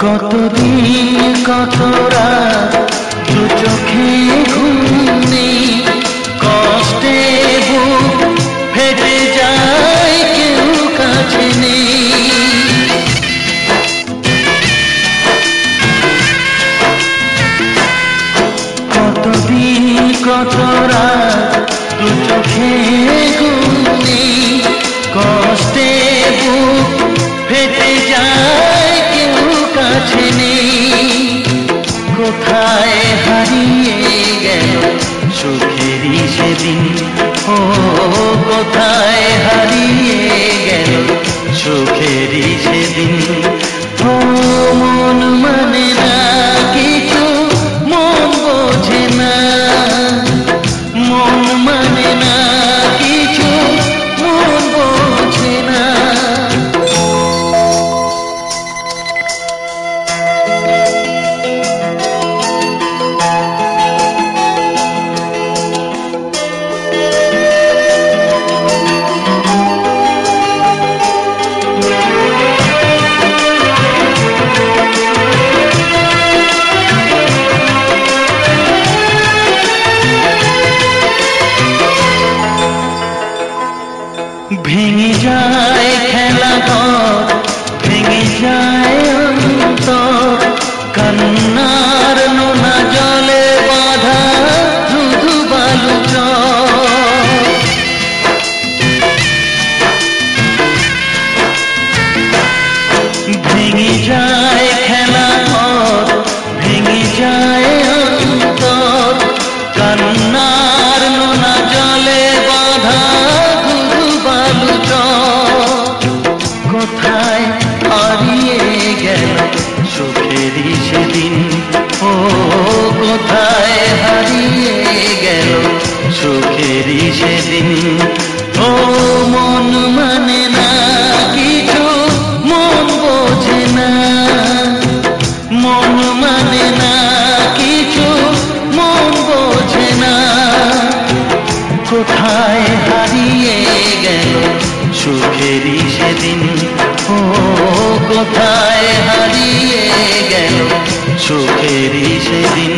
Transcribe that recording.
কতদিন কত রাত দু চোখে ঘুম নেই, কষ্টে বুক ফেটে যায় কেউ কাছে নেই। কতদিন কত রাত দু চোখে ঘুম নেই, কষ্টে বুক ফেটে যায় কেউ কাছে নেই। কোথায় হারিয়ে গেল সুখেরই সেদিন, ও কোথায় হারিয়ে গেল সুখেরই সেদিন। ও মন মানে না কিছু, মন বোঝে না, মন মানে না কিছু, মন বোঝে না। ভেঙে যায় খেলা ঘর, ভেঙে যায় অন্তর, কান্নার নোনা জলে বাঁধা ধুধু বালু চর। ভেঙে যায় খেলা ঘর, ভেঙে যায় অন্তর, কান্নার নোনা জলে বাঁধা কোথায় হারিয়ে গেল সুখেরই সেদিন, ও কোথায় হারিয়ে গেল সুখেরই সেদিন। ও মন মানে না কিছু, মন বোঝে না, মন মানে না কিছু, মন বোঝে না। কোথায় হারিয়ে গেল সুখেরই সেদিন, ও কোথায় হারিয়ে গেল সুখেরই সেদিন।